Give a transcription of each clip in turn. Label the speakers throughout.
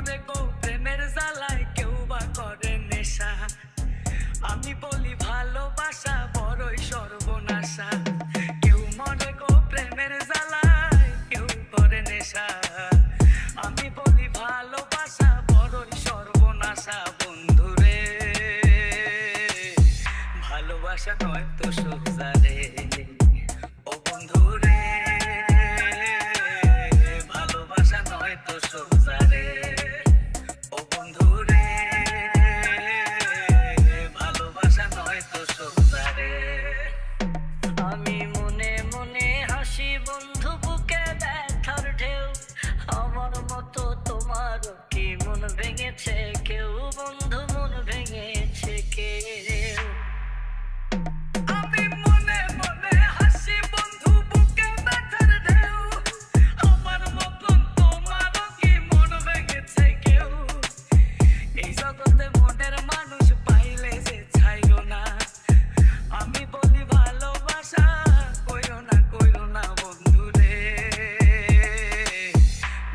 Speaker 1: মরে গো প্রেমের জ্বালায় কেউ বা করে নেশা আমি বলি ভালোবাসা বড়ই সর্বনাশা কেউ মরে গো প্রেমের জ্বালায় কেউ করে নেশা আমি বলি ভালোবাসা বড়ই সর্বনাশা বন্ধুরে ভালোবাসা নয় তো সোজা রে ও বন্ধুরে ভালোবাসা নয় তো সোজা রে ও বন্ধুরে ভালোবাসা নয় তো সোজা রে আমি মনে মনে হাসি বন্ধু বুকে ব্যথার ঢেউ আমার মতো তোমার কি মন ভেঙেছে কেউ বন্ধু মন ভেঙেছে কেউ আমি মনে মনে হাসি বন্ধু বুকে ব্যথার ঢেউ আমার মতো তোমার কি মন ভেঙেছে কেউ এই জগতে মনের মানুষ পাইলে যে ছাইলো না আমি বলি ভালোবাসা কইরো না বন্ধুরে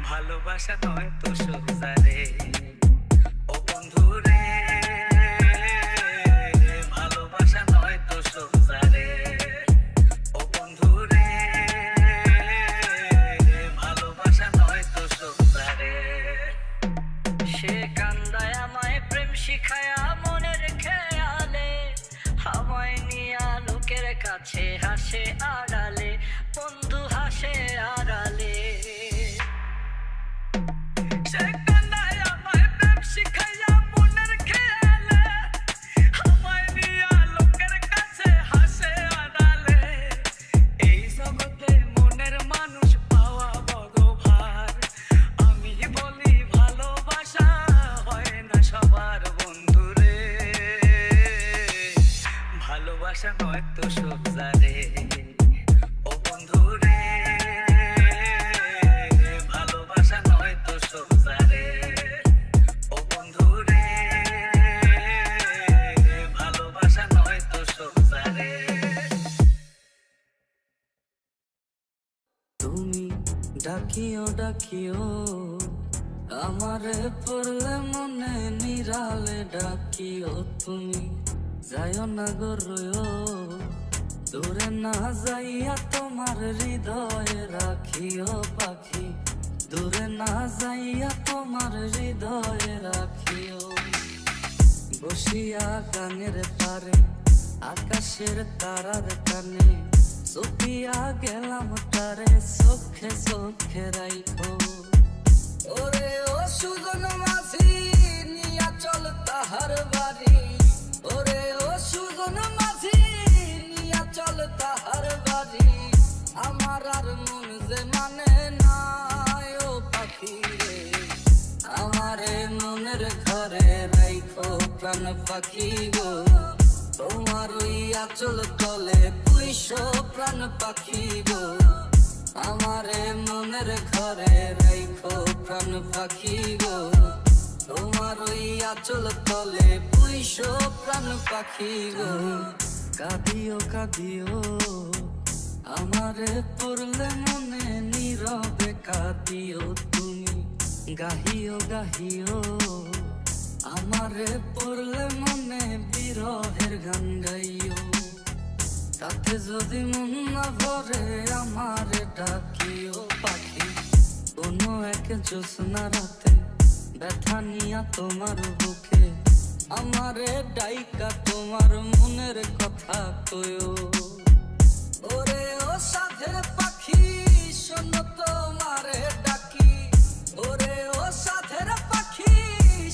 Speaker 1: ভালোবাসা নয় তো সোজা রে ও বন্ধুরে ভালোবাসা নয় তো সোজা রে ও বন্ধুরে ভালোবাসা নয় তো সোজা রে সে কান্দায় আমায় প্রেম শিখায়া মনের খেয়ালে আমায় নিয়া লোকের কাছে হাসে আড়ালে বন্ধু হাসে আড়ালে সে কান্দায় আমায় প্রেম শিখায়া মনের খেয়ালে আমায় নিয়া লোকের কাছে হাসে আড়ালে এই জগতে মনের মানুষ পাওয়া বড় ভার আমি বলি ভালোবাসা হয় না সবার বন্ধুরে ভালোবাসা নয় তো সোজা রে ও বন্ধুরে ভালোবাসা নয় তো সোজা রে ও বন্ধুরে ভালোবাসা নয় তো সোজা রে তুমি ডাকিও ডাকিও আমারে পড়লে মনে নিরালে ডাকিও তুমি যাইও না গো রইও দূরে না যাইয়া তোমার হৃদয়ে রাখিও পাখি দূরে না যাইয়া তোমার হৃদয়ে রাখিও বসিয়া গানের পারে আকাশের তারার কানে চোখিয়া গেলাম তারে চোখে চোখে রাইখো ওরে ও সুজন মাঝি নিয়া চল তাহার বাড়ি ওরে ও সুজন মাঝি নিয়া চল তাহার বাড়ি আমার আর মন যে মানে না ও পাখি রে আমারে মনের ঘরে রাইখো প্রাণ পাখি গো তোমার ওই আঁচল তলে পুইশো প্রাণ পাখি গো আমারে মনের ঘরে রাইখো প্রাণ পাখি গো তোমার ওই আঁচল তলে পুইশো প্রাণ পাখি গো কাঁদিও কাঁদিও আমারে পড়লে মনে নীরবে কাঁদিও তুমি গাহিও গাহিও আমারে পড়লে মনে বিরহের গান গাইও তাতে যদি মন না ভরে আমারে ডাকিও পাখি কোনো এক জ্যোৎস্না রাতে ব্যথা নিয়া তোমার বুকে আমারে ডাইকা তোমার মনের কথা কয়ো ওরে ও সাধের পাখি শোনো তোমারে ডাকি ওরে ও সাধের পাখি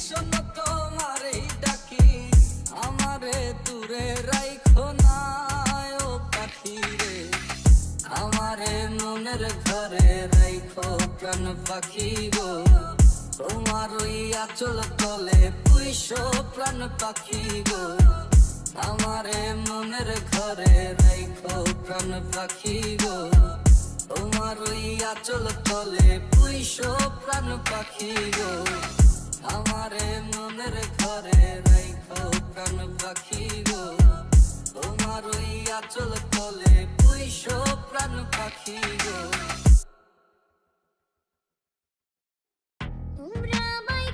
Speaker 1: শোনো তোমারে ডাকি আমারে দূরে রাইখো না ও পাখি রে আমারে মনের ঘরে রাইখো প্রাণ পাখি গো তোমার ওই আঁচল তলে পুইশো প্রাণ পাখি গো আমারে মনের ঘরে রাইখো প্রাণ পাখি গো তোমার ওই আঁচল তলে পুইশো প্রাণ পাখি গো আমারে মনের ঘরে রাইখো প্রাণ পাখি গো তোমার ওই আঁচল তলে পুইশো প্রাণ পাখি গো
Speaker 2: তোমরা আমায়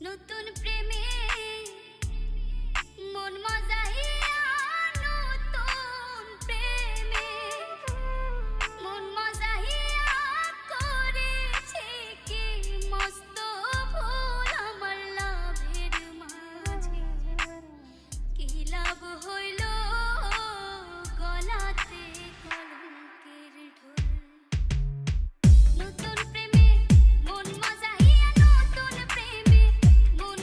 Speaker 2: নতুন প্রেমে মন মজাইয়া নতুন প্রেমে মন মজাইয়া করেছে কি মস্ত ভুল আমার লাভের মাঝে কি লাভ হইল গলাতে কলঙ্কের ঢোল নতুন প্রেমে মন মজাইয়া নতুন প্রেমে মন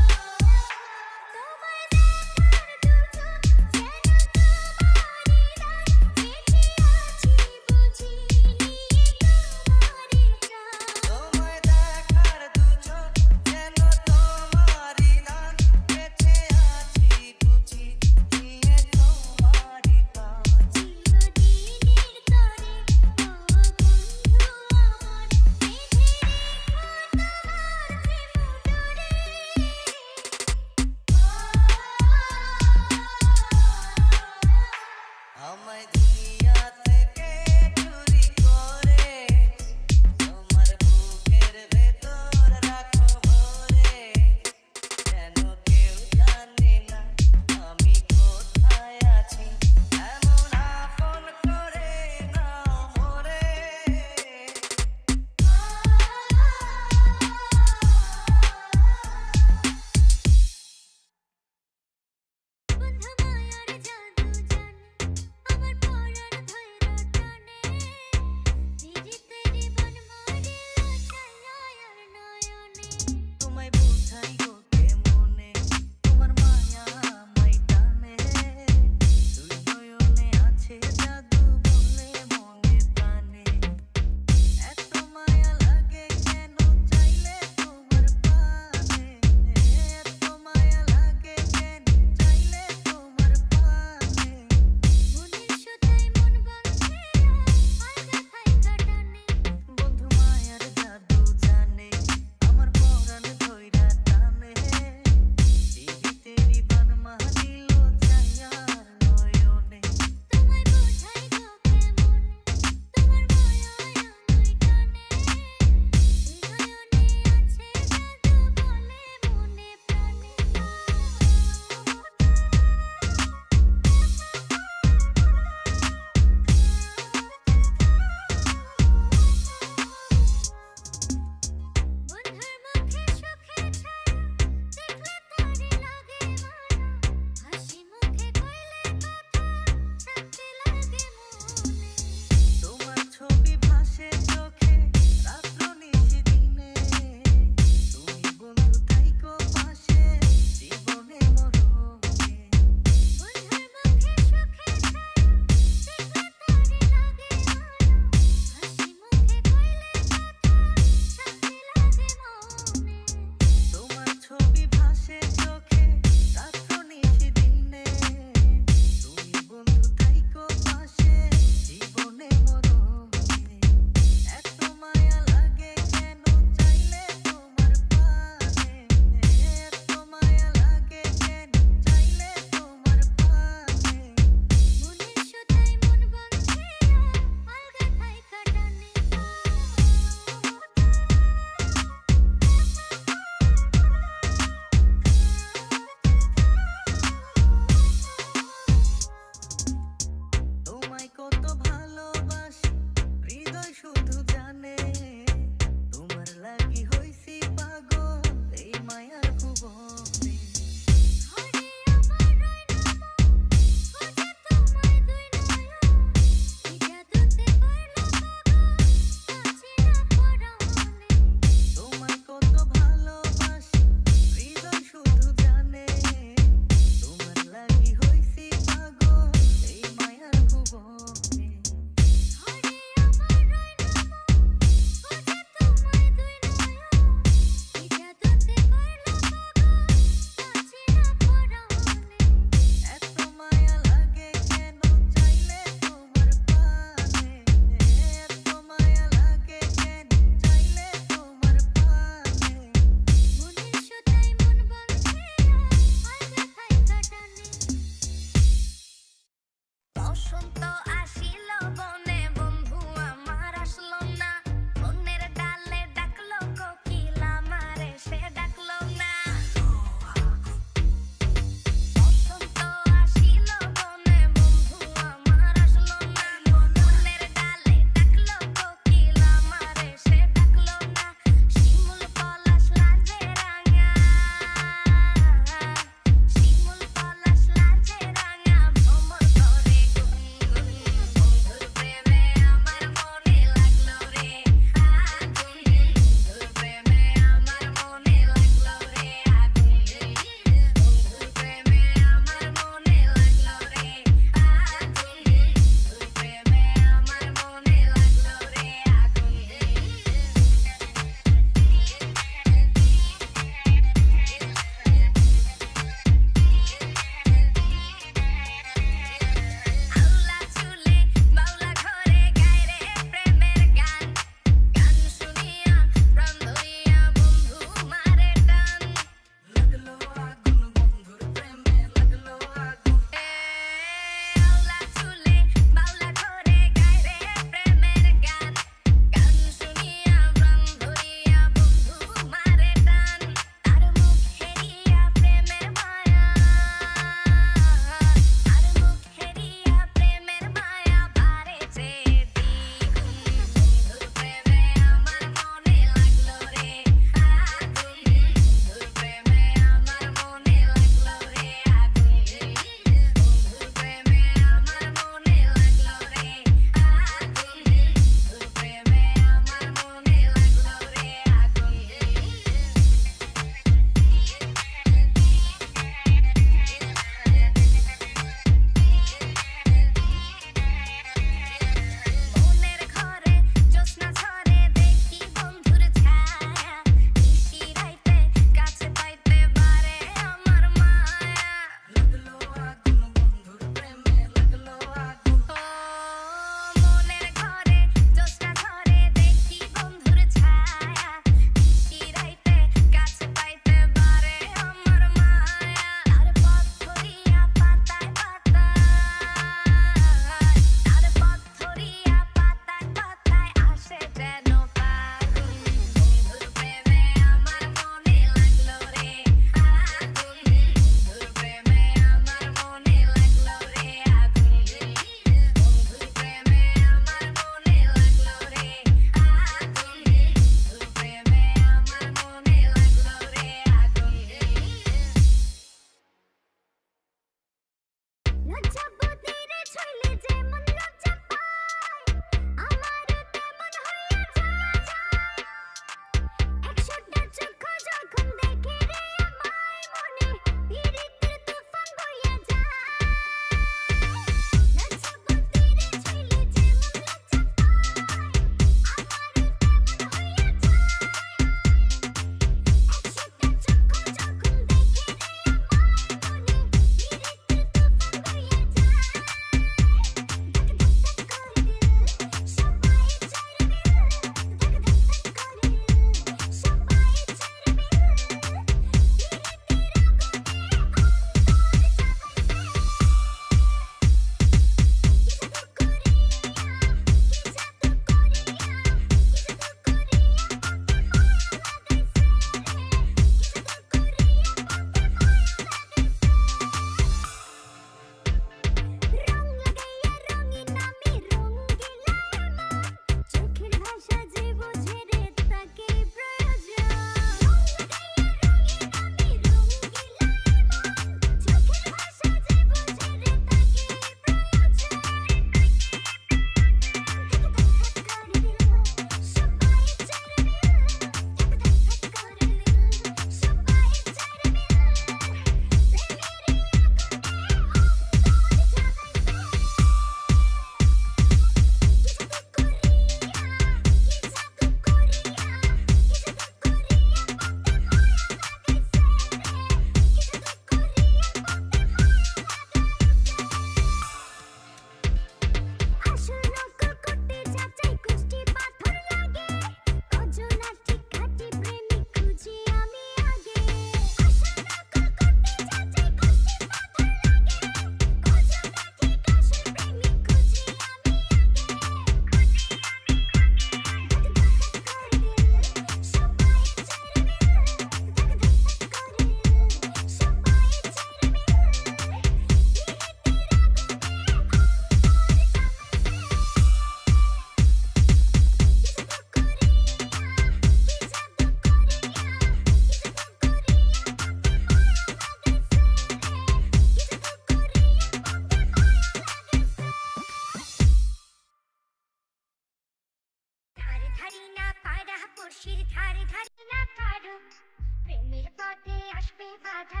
Speaker 2: আসবে বাধা